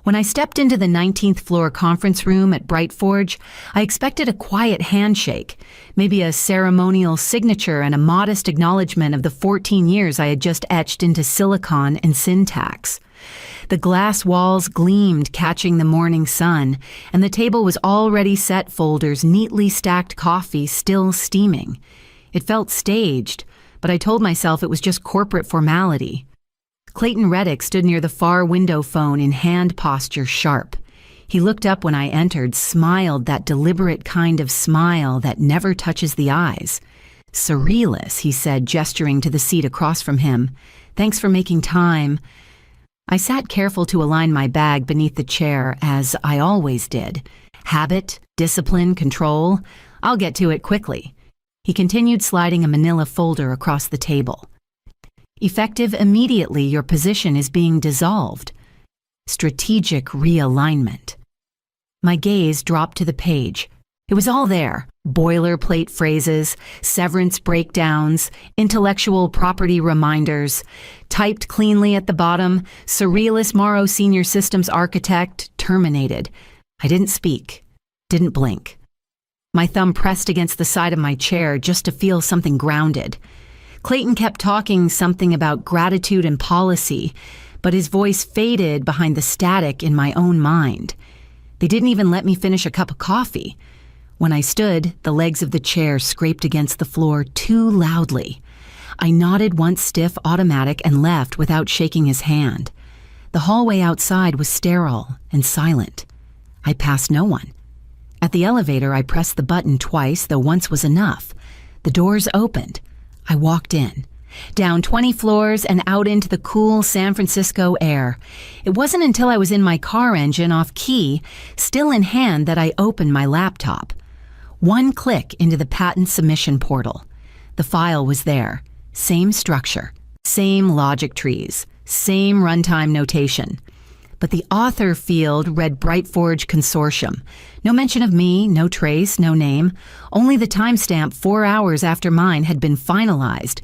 When I stepped into the 19th floor conference room at Brightforge, I expected a quiet handshake, maybe a ceremonial signature and a modest acknowledgement of the 14 years I had just etched into silicon and syntax. The glass walls gleamed, catching the morning sun, and the table was already set, folders, neatly stacked coffee still steaming. It felt staged, but I told myself it was just corporate formality. Clayton Reddick stood near the far window phone in hand posture sharp. He looked up when I entered, smiled that deliberate kind of smile that never touches the eyes. "Surrealist," he said, gesturing to the seat across from him. "Thanks for making time." I sat careful to align my bag beneath the chair, as I always did. Habit, discipline, control. I'll get to it quickly. He continued sliding a manila folder across the table. "Effective immediately, your position is being dissolved. Strategic realignment." My gaze dropped to the page. It was all there. Boilerplate phrases, severance breakdowns, intellectual property reminders. Typed cleanly at the bottom, "Surrealist Morrow Senior Systems Architect, terminated." I didn't speak, didn't blink. My thumb pressed against the side of my chair just to feel something grounded. Clayton kept talking something about gratitude and policy, but his voice faded behind the static in my own mind. They didn't even let me finish a cup of coffee. When I stood, the legs of the chair scraped against the floor too loudly. I nodded once stiff automatic and left without shaking his hand. The hallway outside was sterile and silent. I passed no one. At the elevator, I pressed the button twice, though once was enough. The doors opened. I walked in, down 20 floors and out into the cool San Francisco air. It wasn't until I was in my car engine off key, still in hand, that I opened my laptop. One click into the patent submission portal. The file was there. Same structure, same logic trees, same runtime notation. But the author field read Brightforge Consortium. No mention of me, no trace, no name. Only the timestamp 4 hours after mine had been finalized.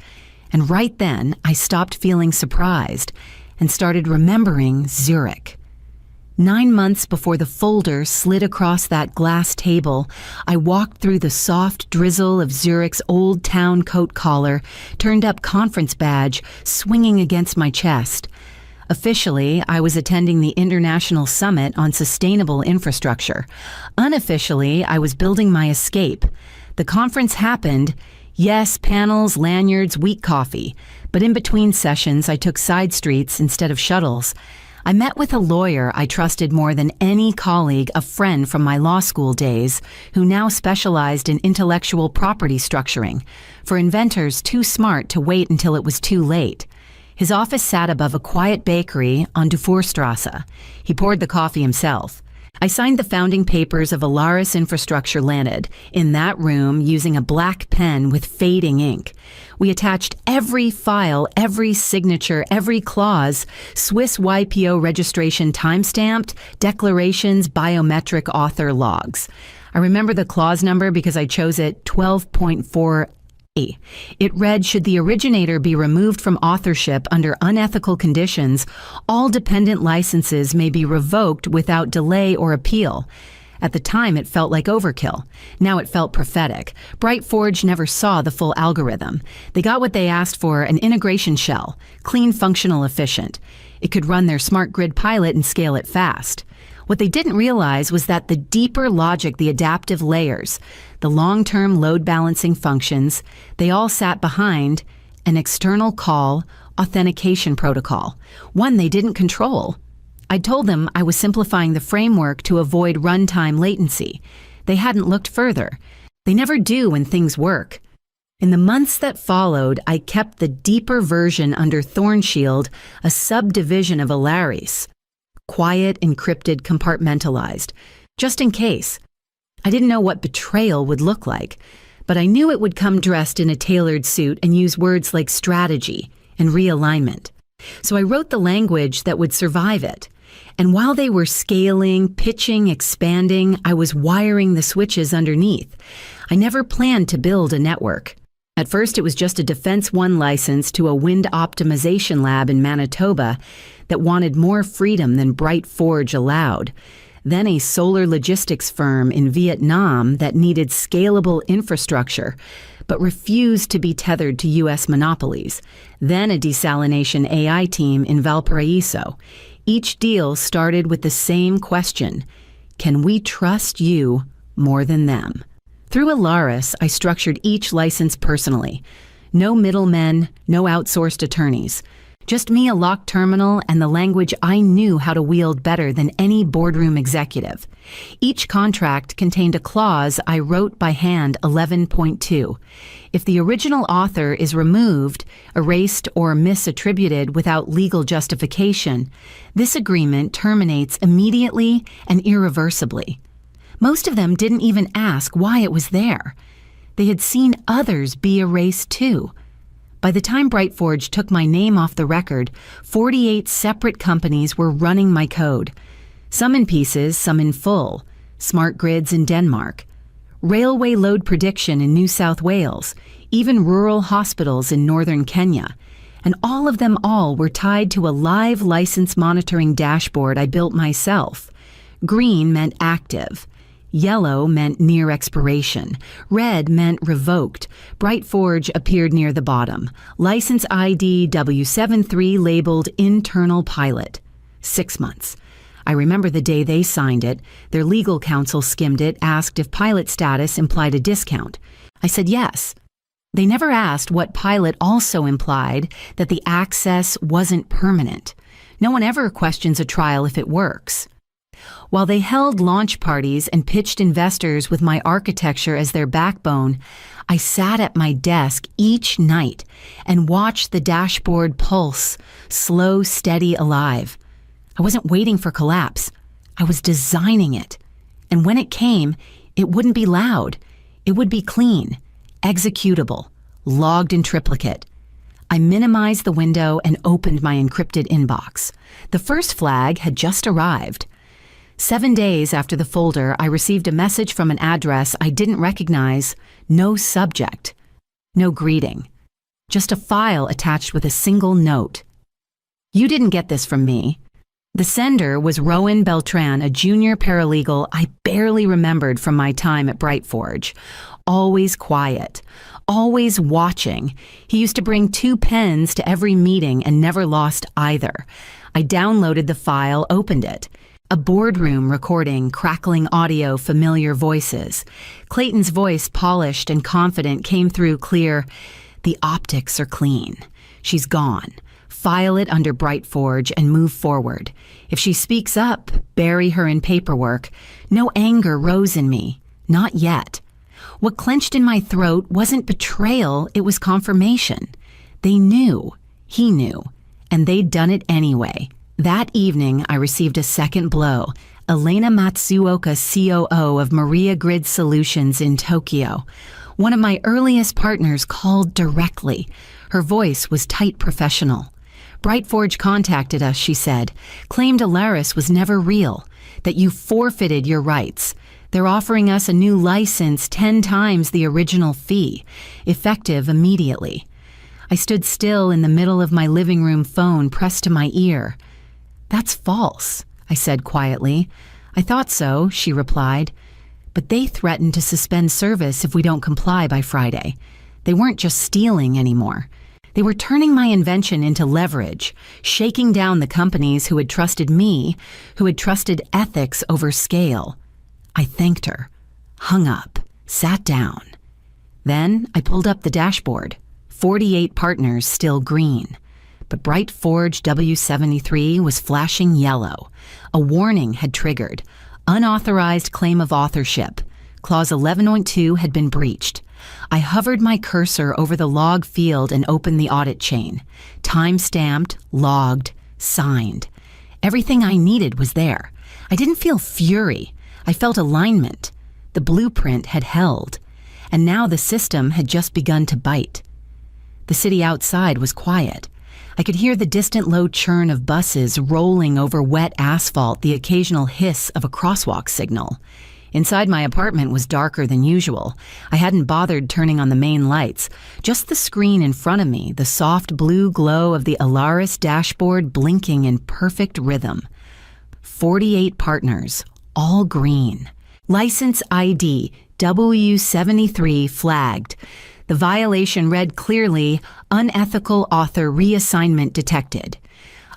And right then, I stopped feeling surprised and started remembering Zurich. 9 months before the folder slid across that glass table, I walked through the soft drizzle of Zurich's old town coat collar, turned up conference badge swinging against my chest. Officially, I was attending the International Summit on Sustainable Infrastructure. Unofficially, I was building my escape. The conference happened. Yes, panels, lanyards, weak coffee. But in between sessions, I took side streets instead of shuttles. I met with a lawyer I trusted more than any colleague, a friend from my law school days, who now specialized in intellectual property structuring, for inventors too smart to wait until it was too late. His office sat above a quiet bakery on Dufourstrasse. He poured the coffee himself. I signed the founding papers of Alaris Infrastructure Ltd. in that room using a black pen with fading ink. We attached every file, every signature, every clause, Swiss YPO registration timestamped, declarations, biometric author logs. I remember the clause number because I chose it 12.4. It read, should the originator be removed from authorship under unethical conditions, all dependent licenses may be revoked without delay or appeal. At the time, it felt like overkill. Now it felt prophetic. Brightforge never saw the full algorithm. They got what they asked for, an integration shell, clean, functional, efficient. It could run their smart grid pilot and scale it fast. What they didn't realize was that the deeper logic, the adaptive layers, the long-term load balancing functions, they all sat behind an external call authentication protocol, one they didn't control. I told them I was simplifying the framework to avoid runtime latency. They hadn't looked further. They never do when things work. In the months that followed, I kept the deeper version under Thornshield, a subdivision of Alaris. Quiet, encrypted, compartmentalized, just in case. I didn't know what betrayal would look like, but I knew it would come dressed in a tailored suit and use words like strategy and realignment. So I wrote the language that would survive it. And while they were scaling, pitching, expanding, I was wiring the switches underneath. I never planned to build a network. At first, it was just a Defense One license to a wind optimization lab in Manitoba that wanted more freedom than Bright Forge allowed. Then a solar logistics firm in Vietnam that needed scalable infrastructure, but refused to be tethered to U.S. monopolies. Then a desalination AI team in Valparaiso. Each deal started with the same question: can we trust you more than them? Through Alaris, I structured each license personally. No middlemen, no outsourced attorneys. Just me, a locked terminal, and the language I knew how to wield better than any boardroom executive. Each contract contained a clause I wrote by hand, 11.2. If the original author is removed, erased, or misattributed without legal justification, this agreement terminates immediately and irreversibly. Most of them didn't even ask why it was there. They had seen others be erased too. By the time Brightforge took my name off the record, 48 separate companies were running my code. Some in pieces, some in full. Smart grids in Denmark. Railway load prediction in New South Wales. Even rural hospitals in northern Kenya. And all of them were tied to a live license monitoring dashboard I built myself. Green meant active. Yellow meant near expiration. Red meant revoked. Brightforge appeared near the bottom. License ID W73 labeled internal pilot. 6 months. I remember the day they signed it. Their legal counsel skimmed it, asked if pilot status implied a discount. I said yes. They never asked what pilot also implied, that the access wasn't permanent. No one ever questions a trial if it works. While they held launch parties and pitched investors with my architecture as their backbone, I sat at my desk each night and watched the dashboard pulse, slow, steady, alive. I wasn't waiting for collapse. I was designing it. And when it came, it wouldn't be loud. It would be clean, executable, logged in triplicate. I minimized the window and opened my encrypted inbox. The first flag had just arrived. 7 days after the folder, I received a message from an address I didn't recognize. No subject. No greeting. Just a file attached with a single note. You didn't get this from me. The sender was Rowan Beltran, a junior paralegal I barely remembered from my time at Brightforge. Always quiet. Always watching. He used to bring 2 pens to every meeting and never lost either. I downloaded the file, opened it. A boardroom recording, crackling audio, familiar voices. Clayton's voice, polished and confident, came through clear. The optics are clean. She's gone. File it under Brightforge and move forward. If she speaks up, bury her in paperwork. No anger rose in me. Not yet. What clenched in my throat wasn't betrayal, it was confirmation. They knew. He knew. And they'd done it anyway. That evening, I received a second blow. Elena Matsuoka, COO of Maria Grid Solutions in Tokyo. One of my earliest partners called directly. Her voice was tight professional. Brightforge contacted us, she said, claimed Alaris was never real, that you forfeited your rights. They're offering us a new license 10 times the original fee, effective immediately. I stood still in the middle of my living room phone pressed to my ear. That's false, I said quietly. I thought so, she replied. But they threatened to suspend service if we don't comply by Friday. They weren't just stealing anymore. They were turning my invention into leverage, shaking down the companies who had trusted me, who had trusted ethics over scale. I thanked her, hung up, sat down. Then I pulled up the dashboard. 48 partners still green. But Brightforge W73 was flashing yellow. A warning had triggered. Unauthorized claim of authorship. Clause 11.2 had been breached. I hovered my cursor over the log field and opened the audit chain. Time-stamped, logged, signed. Everything I needed was there. I didn't feel fury. I felt alignment. The blueprint had held. And now the system had just begun to bite. The city outside was quiet. I could hear the distant low churn of buses rolling over wet asphalt, the occasional hiss of a crosswalk signal. Inside my apartment was darker than usual. I hadn't bothered turning on the main lights. Just the screen in front of me, the soft blue glow of the Alaris dashboard blinking in perfect rhythm. 48 partners, all green. License ID W73 flagged. The violation read clearly, unethical author reassignment detected.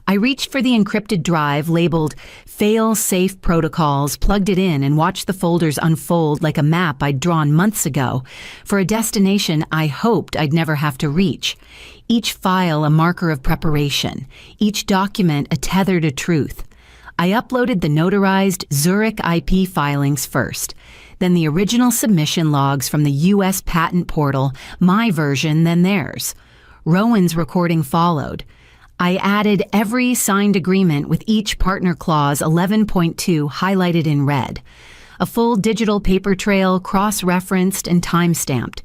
I reached for the encrypted drive labeled fail-safe protocols, plugged it in, and watched the folders unfold like a map I'd drawn months ago for a destination I hoped I'd never have to reach. Each file a marker of preparation, each document a tether to truth. I uploaded the notarized Zurich IP filings first, then the original submission logs from the U.S. patent portal, my version, then theirs. Rowan's recording followed. I added every signed agreement with each partner clause 11.2 highlighted in red. A full digital paper trail cross-referenced and time-stamped.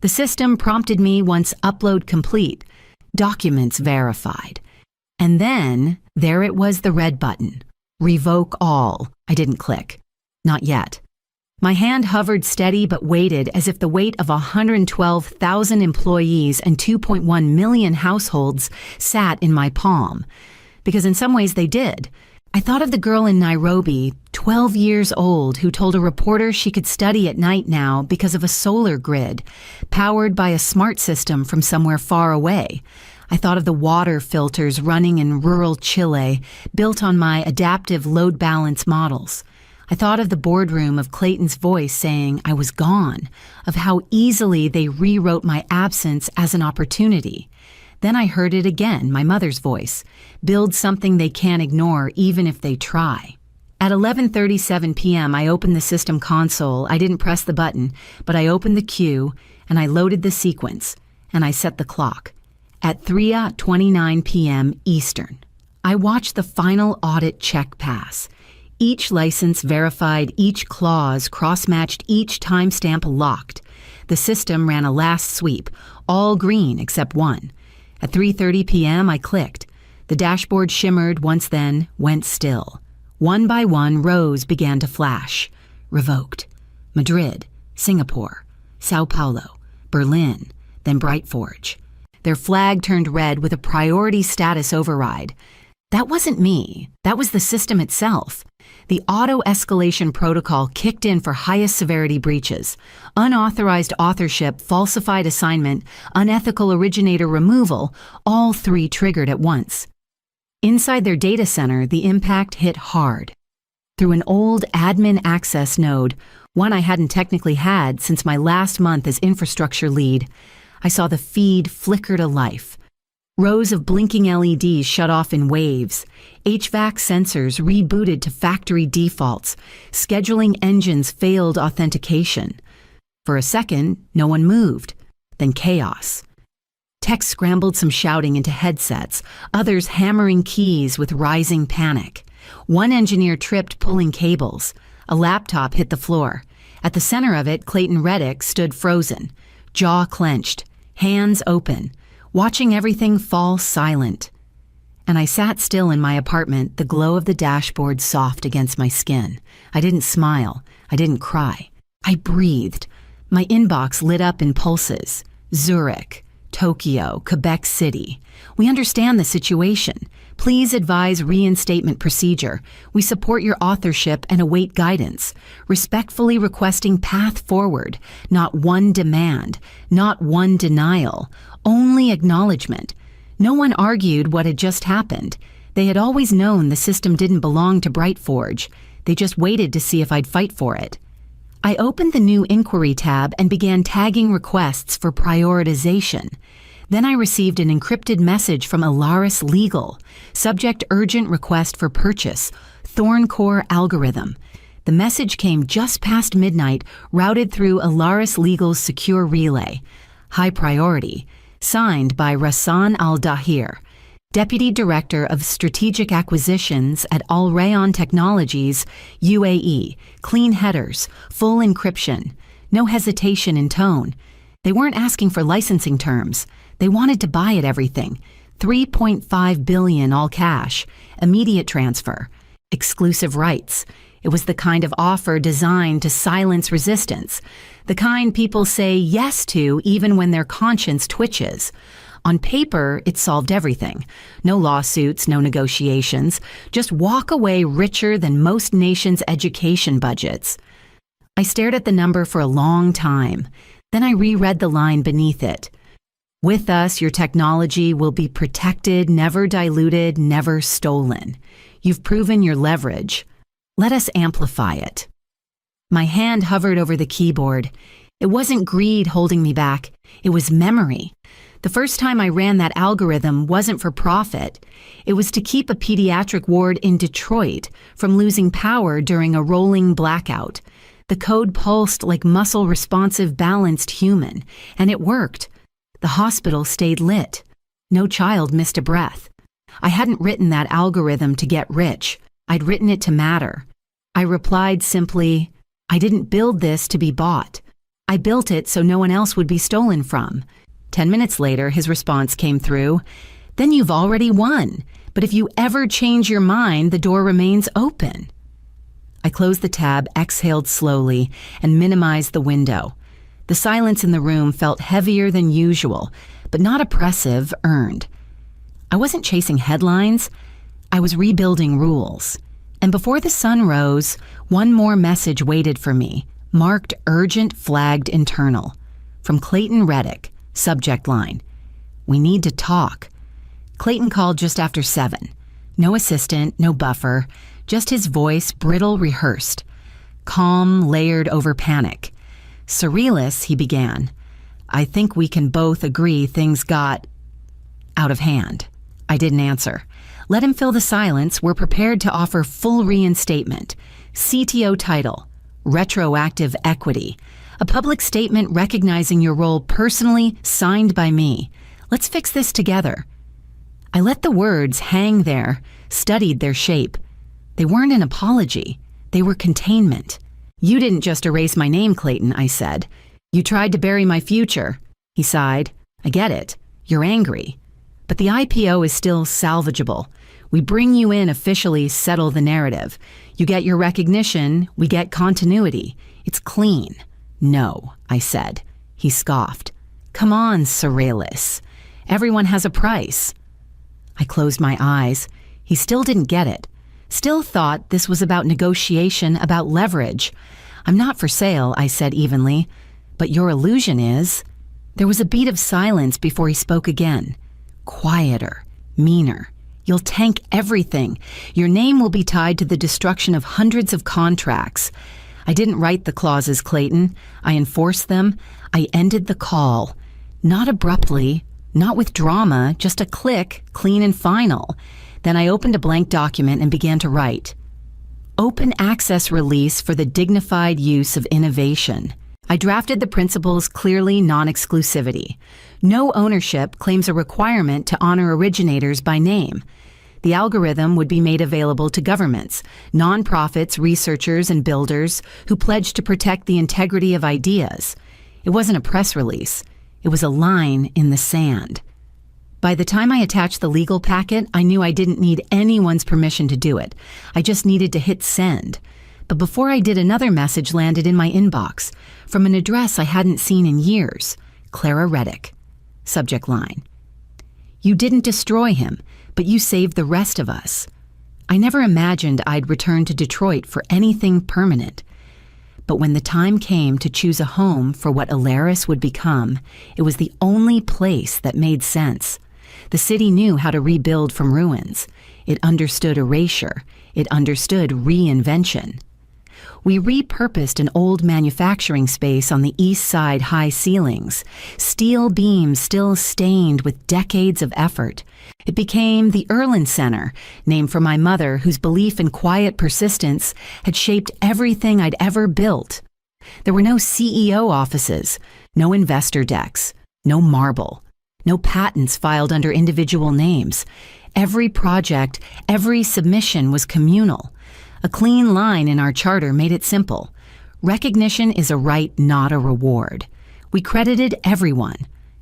The system prompted me once upload complete, documents verified. And then there it was, the red button. Revoke all. I didn't click. Not yet. My hand hovered steady but waited as if the weight of 112,000 employees and 2.1 million households sat in my palm. Because in some ways they did. I thought of the girl in Nairobi, 12 years old, who told a reporter she could study at night now because of a solar grid, powered by a smart system from somewhere far away. I thought of the water filters running in rural Chile, built on my adaptive load balance models. I thought of the boardroom of Clayton's voice saying I was gone, of how easily they rewrote my absence as an opportunity. Then I heard it again, my mother's voice. Build something they can't ignore even if they try. At 11:37 p.m., I opened the system console. I didn't press the button, but I opened the queue, and I loaded the sequence, and I set the clock. At 3:29 p.m. Eastern, I watched the final audit check pass. Each license verified, each clause cross-matched, each timestamp locked. The system ran a last sweep, all green except one. At 3:30 p.m., I clicked. The dashboard shimmered once, then went still. One by one, rows began to flash. Revoked. Madrid, Singapore, Sao Paulo, Berlin, then Brightforge. Their flag turned red with a priority status override. That wasn't me. That was the system itself. The auto-escalation protocol kicked in for highest severity breaches. Unauthorized authorship, falsified assignment, unethical originator removal, all three triggered at once. Inside their data center, the impact hit hard. Through an old admin access node, one I hadn't technically had since my last month as infrastructure lead, I saw the feed flicker to life. Rows of blinking LEDs shut off in waves. HVAC sensors rebooted to factory defaults. Scheduling engines failed authentication. For a second, no one moved. Then chaos. Techs scrambled some shouting into headsets, others hammering keys with rising panic. One engineer tripped pulling cables. A laptop hit the floor. At the center of it, Clayton Reddick stood frozen, jaw clenched, hands open, watching everything fall silent. And I sat still in my apartment, the glow of the dashboard soft against my skin. I didn't smile. I didn't cry. I breathed. My inbox lit up in pulses. Zurich, Tokyo, Quebec City. We understand the situation. Please advise reinstatement procedure. We support your authorship and await guidance. Respectfully requesting path forward. Not one demand. Not one denial. Only acknowledgement. No one argued what had just happened. They had always known the system didn't belong to Brightforge. They just waited to see if I'd fight for it. I opened the new inquiry tab and began tagging requests for prioritization. Then I received an encrypted message from Alaris Legal. Subject urgent request for purchase. Thorncore algorithm. The message came just past midnight, routed through Alaris Legal's secure relay. High priority. Signed by Rassan Al-Dahir, Deputy Director of Strategic Acquisitions at Al Rayon Technologies, UAE. Clean headers, full encryption. No hesitation in tone. They weren't asking for licensing terms. They wanted to buy it everything. $3.5 billion all cash. Immediate transfer. Exclusive rights. It was the kind of offer designed to silence resistance, the kind people say yes to even when their conscience twitches. On paper, it solved everything. No lawsuits, no negotiations. Just walk away richer than most nations' education budgets. I stared at the number for a long time. Then I reread the line beneath it. With us, your technology will be protected, never diluted, never stolen. You've proven your leverage. Let us amplify it. My hand hovered over the keyboard. It wasn't greed holding me back. It was memory. The first time I ran that algorithm wasn't for profit. It was to keep a pediatric ward in Detroit from losing power during a rolling blackout. The code pulsed like muscle-responsive, balanced human, and it worked. The hospital stayed lit. No child missed a breath. I hadn't written that algorithm to get rich. I'd written it to matter. I replied simply, I didn't build this to be bought. I built it so no one else would be stolen from. 10 minutes later, his response came through. Then you've already won. But if you ever change your mind, the door remains open. I closed the tab, exhaled slowly, and minimized the window. The silence in the room felt heavier than usual, but not oppressive, earned. I wasn't chasing headlines. I was rebuilding rules. And before the sun rose, one more message waited for me, marked urgent, flagged internal. From Clayton Reddick, subject line. We need to talk. Clayton called just after 7. No assistant, no buffer, just his voice, brittle, rehearsed. Calm, layered over panic. Surrealist, he began. I think we can both agree things got out of hand. I didn't answer. Let him fill the silence. We're prepared to offer full reinstatement. CTO title, retroactive equity. A public statement recognizing your role personally, signed by me. Let's fix this together. I let the words hang there, studied their shape. They weren't an apology. They were containment. You didn't just erase my name, Clayton, I said. You tried to bury my future. He sighed. I get it. You're angry. But the IPO is still salvageable. We bring you in officially, settle the narrative. You get your recognition, we get continuity. It's clean. No, I said. He scoffed. Come on, Surrealist. Everyone has a price. I closed my eyes. He still didn't get it. Still thought this was about negotiation, about leverage. I'm not for sale, I said evenly. But your illusion is. There was a beat of silence before he spoke again. Quieter, meaner. You'll tank everything. Your name will be tied to the destruction of hundreds of contracts. I didn't write the clauses, Clayton. I enforced them. I ended the call. Not abruptly, not with drama, just a click, clean and final. Then I opened a blank document and began to write. Open access release for the dignified use of innovation. I drafted the principles clearly, non-exclusivity. No ownership claims a requirement to honor originators by name. The algorithm would be made available to governments, nonprofits, researchers, and builders who pledged to protect the integrity of ideas. It wasn't a press release. It was a line in the sand. By the time I attached the legal packet, I knew I didn't need anyone's permission to do it. I just needed to hit send. But before I did, another message landed in my inbox from an address I hadn't seen in years. Clara Reddick. Subject line. You didn't destroy him, but you saved the rest of us. I never imagined I'd return to Detroit for anything permanent. But when the time came to choose a home for what Alaris would become, it was the only place that made sense. The city knew how to rebuild from ruins. It understood erasure. It understood reinvention. We repurposed an old manufacturing space on the east side, high ceilings, steel beams still stained with decades of effort. It became the Erlin Center, named for my mother, whose belief in quiet persistence had shaped everything I'd ever built. There were no CEO offices, no investor decks, no marble, no patents filed under individual names. Every project, every submission was communal. A clean line in our charter made it simple. Recognition is a right, not a reward. We credited everyone,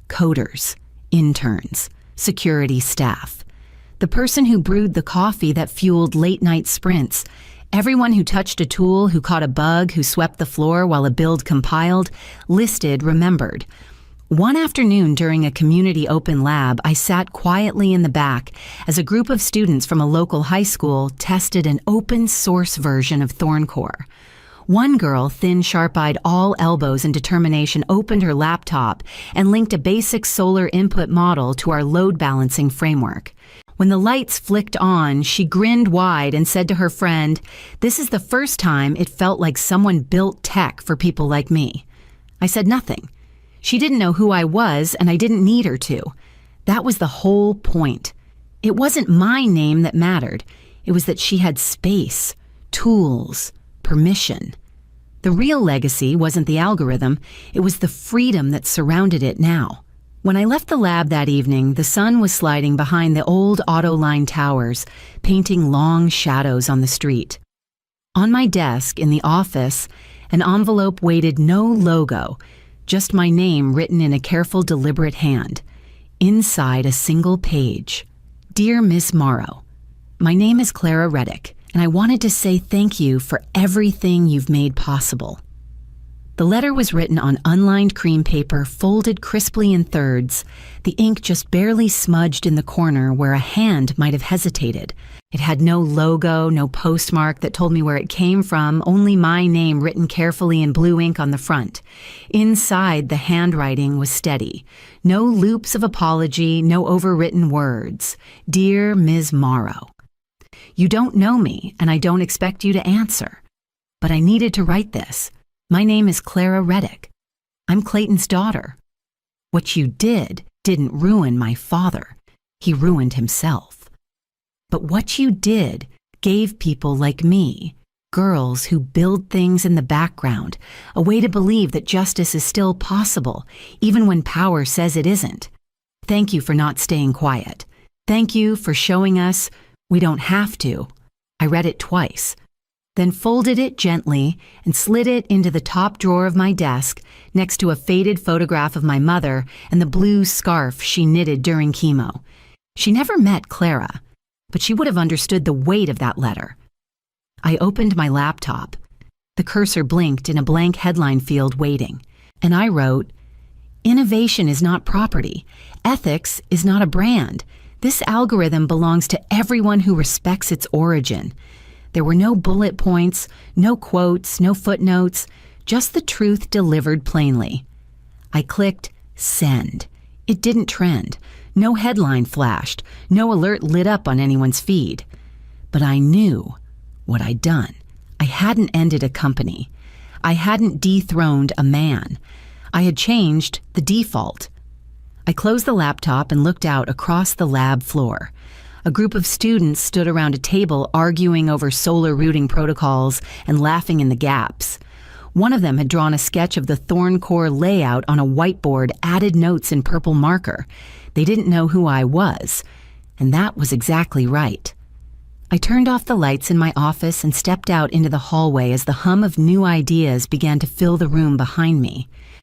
coders, interns, security staff. The person who brewed the coffee that fueled late-night sprints. Everyone who touched a tool, who caught a bug, who swept the floor while a build compiled, listed, remembered. One afternoon during a community open lab, I sat quietly in the back as a group of students from a local high school tested an open-source version of ThornCore. One girl, thin, sharp-eyed, all elbows and determination, opened her laptop and linked a basic solar input model to our load-balancing framework. When the lights flicked on, she grinned wide and said to her friend, "This is the first time it felt like someone built tech for people like me." I said nothing. She didn't know who I was, and I didn't need her to. That was the whole point. It wasn't my name that mattered. It was that she had space, tools, permission. The real legacy wasn't the algorithm. It was the freedom that surrounded it now. When I left the lab that evening, the sun was sliding behind the old auto-line towers, painting long shadows on the street. On my desk in the office, an envelope waited, no logo, just my name written in a careful, deliberate hand. Inside a single page. Dear Miss Morrow, my name is Clara Reddick, and I wanted to say thank you for everything you've made possible. The letter was written on unlined cream paper, folded crisply in thirds, the ink just barely smudged in the corner where a hand might have hesitated. It had no logo, no postmark that told me where it came from, only my name written carefully in blue ink on the front. Inside, the handwriting was steady. No loops of apology, no overwritten words. Dear Ms. Morrow, you don't know me, and I don't expect you to answer. But I needed to write this. My name is Clara Reddick. I'm Clayton's daughter. What you did didn't ruin my father. He ruined himself. But what you did gave people like me, girls who build things in the background, a way to believe that justice is still possible, even when power says it isn't. Thank you for not staying quiet. Thank you for showing us we don't have to. I read it twice, then folded it gently and slid it into the top drawer of my desk next to a faded photograph of my mother and the blue scarf she knitted during chemo. She never met Clara, but she would have understood the weight of that letter. I opened my laptop. The cursor blinked in a blank headline field waiting, and I wrote, "Innovation is not property. Ethics is not a brand. This algorithm belongs to everyone who respects its origin." There were no bullet points, no quotes, no footnotes, just the truth delivered plainly. I clicked send. It didn't trend. No headline flashed. No alert lit up on anyone's feed. But I knew what I'd done. I hadn't ended a company. I hadn't dethroned a man. I had changed the default. I closed the laptop and looked out across the lab floor. A group of students stood around a table arguing over solar routing protocols and laughing in the gaps. One of them had drawn a sketch of the ThornCore layout on a whiteboard, added notes in purple marker. They didn't know who I was, and that was exactly right. I turned off the lights in my office and stepped out into the hallway as the hum of new ideas began to fill the room behind me.